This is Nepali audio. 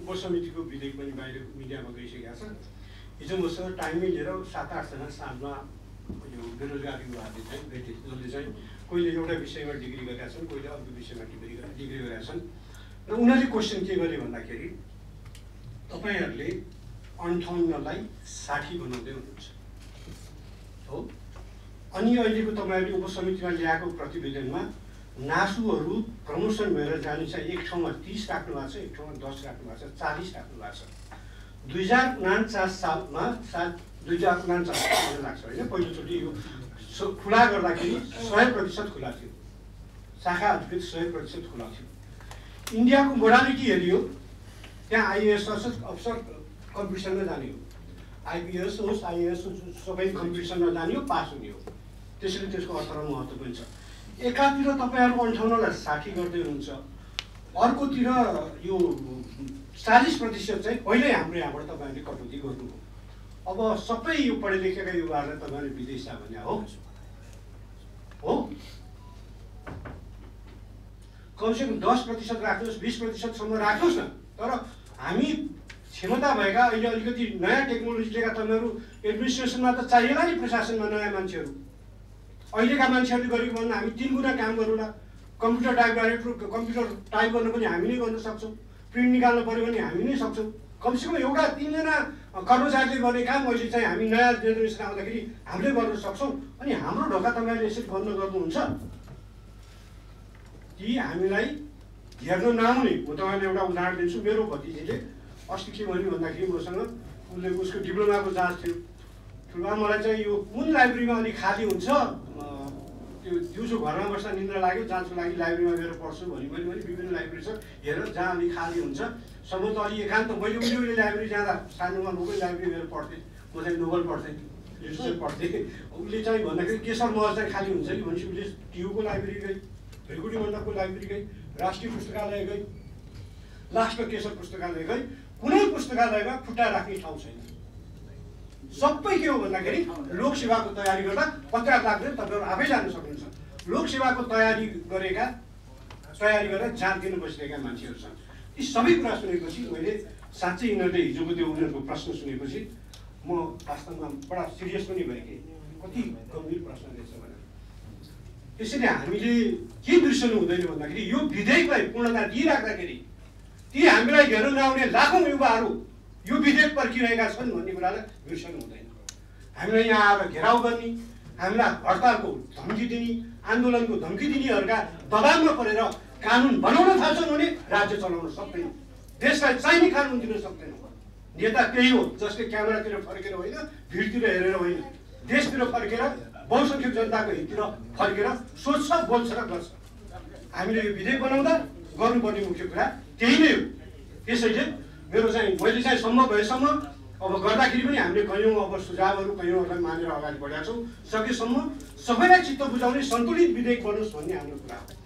उपसमितिको विधेयक पनि बाहिर मिडियामा गइसकेका छ। हिजो मसँग टाइमै लिएर 7-8 जना साँझमा यो बेरोजगार युवाहरूले चाहिँ भेटे, जसले चाहिँ कोहीले एउटा विषयमा डिग्री गरेका छन्, कोहीले अर्को विषयमा डिग्री गरेका छन्। र उनीहरूले क्वेसन के गरे भन्दाखेरि तपाईहरूले 58लाई 60 बनाउँदै हुनुहुन्छ हो। अनि अहिलेको तपाईँहरूले उपसमितिमा ल्याएको प्रतिवेदनमा नासुहरू प्रमोसन भएर जाने चाहिँ एक ठाउँमा 30 राख्नु भएको छ, एक ठाउँमा 10 राख्नु भएको छ, 40 राख्नु भएको छ। 2049 सालमा 2049 साल लाग्छ होइन, पहिलोचोटि यो खुला गर्दाखेरि 100% खुला थियो, शाखा अधिकृत 100% खुला थियो। इन्डियाको मोडालिटी हेरियो, त्यहाँ आइएएस अफसर कम्पिटिसनमा जाने हो, आइपिएस होस् आइएएस सबै कम्पिटिसनमा जाने हो, पास हुने हो। त्यसैले त्यसको अर्थ र महत्त्व पनि छ। एकातिर तपाईँहरू 58लाई 60 गर्दै हुनुहुन्छ, अर्कोतिर यो 40% चाहिँ पहिल्यै हाम्रो यहाँबाट तपाईँहरूले कटौती गर्नुभयो। अब सबै यो पढे लेखेका युवाहरूलाई तपाईँहरूले विदेश जा भने हो कमसेकम 10% राख्नुहोस्, 20%सम्म राख्नुहोस् न। तर हामी क्षमता भएका अहिले अलिकति नयाँ टेक्नोलोजी लिएका तपाईँहरू एडमिनिस्ट्रेसनमा त चाहिएला नि, प्रशासनमा नयाँ मान्छेहरू। अहिलेका मान्छेहरूले गरेको भन्दा हामी 3 गुणा काम गरौँला। कम्प्युटर टाइप गर्नु पनि हामी नै गर्न सक्छौँ, प्रिन्ट निकाल्नु पऱ्यो भने हामी नै सक्छौँ। कमसेकम एउटा 3 जना कर्मचारीले गर्ने काम अहिले चाहिँ हामी नयाँ जेनेरेसन आउँदाखेरि हामीले गर्न सक्छौँ। अनि हाम्रो ढोका तपाईँहरूले यसरी बन्द गर्नुहुन्छ कि हामीलाई हेर्न नआउने। म तपाईँलाई एउटा उदाहरण दिन्छु। मेरो भतिजीले अस्ति के भन्यो भन्दाखेरि मसँग उसले उसको डिप्लोमाको जाँच थियो, ठुलो मलाई चाहिँ यो कुन लाइब्रेरीमा अलिक खाली हुन्छ, त्यो दिउँसो घरमा बस्दा निन्द्रा लाग्यो, जाँचको लागि लाइब्रेरीमा गएर पढ्छु भने मैले विभिन्न लाइब्रेरी छ हेर जहाँ अलिक खाली हुन्छ। सम्म त अलि एकान्त मैले उहिले लाइब्रेरी जाँदा सानोमा लोकल लाइब्रेरी गएर पढ्थेँ, म चाहिँ नोबल पढ्थेँ, लिटरेचर पढ्थेँ। उसले चाहिँ भन्दाखेरि केशर महल चाहिँ खाली हुन्छ कि भनेपछि उसले टियुको लाइब्रेरी गई, भैरकुटी मण्डपको लाइब्रेरी गई, राष्ट्रिय पुस्तकालय गई, लास्टमा केशर पुस्तकालय गई। कुनै पुस्तकालयमा खुट्टा राख्ने ठाउँ छैन। सबै के हो भन्दाखेरि लोकसेवाको तयारी गर्दा 50 लाख तपाईँहरू आफै जान सक्नुहुन्छ। लोकसेवाको तयारी गरेर जात दिन बसिरहेका मान्छेहरू छन्। यी सबै कुरा सुनेपछि मैले साँच्चै यिनीहरूले हिजोको त्यो उनीहरूको प्रश्न सुनेपछि म वास्तवमा बडा सिरियस पनि भएँ कि कति गम्भीर प्रश्न रहेछ भनेर। त्यसैले हामीले के बिर्सनु हुँदैन भन्दाखेरि यो विधेयकलाई पूर्णता दिइराख्दाखेरि ती हामीलाई हेर्न नआउने लाखौँ युवाहरू यो विधेयक पर्खिरहेका छन् भन्ने कुरालाई बिर्सनु हुँदैन। हामीलाई यहाँ आएर घेराउ गर्ने, हामीलाई हडतालको धम्की दिने, आन्दोलनको धम्की दिनेहरूका दबावमा परेर कानुन बनाउन थाल्छन् भने राज्य चलाउन सक्दैन, देशलाई चाहिने कानुन दिन सक्दैन। नेता त्यही हो जसले क्यामेरातिर फर्केर होइन, भिडतिर हेरेर होइन, देशतिर फर्केर बहुसङ्ख्यक जनताको हिततिर फर्केर सोच्छ, बोल्छ र गर्छ। हामीले यो विधेयक बनाउँदा गर्नुपर्ने मुख्य कुरा त्यही नै हो। त्यसैले मेरो चाहिँ मैले चाहिँ सम्भव भएसम्म अब गर्दाखेरि पनि हामीले कयौँ अब सुझावहरू कयौँहरूलाई मानेर अगाडि बढाएका छौँ। सकेसम्म सबैलाई चित्त बुझाउने सन्तुलित विधेयक बनोस् भन्ने हाम्रो कुरा हो।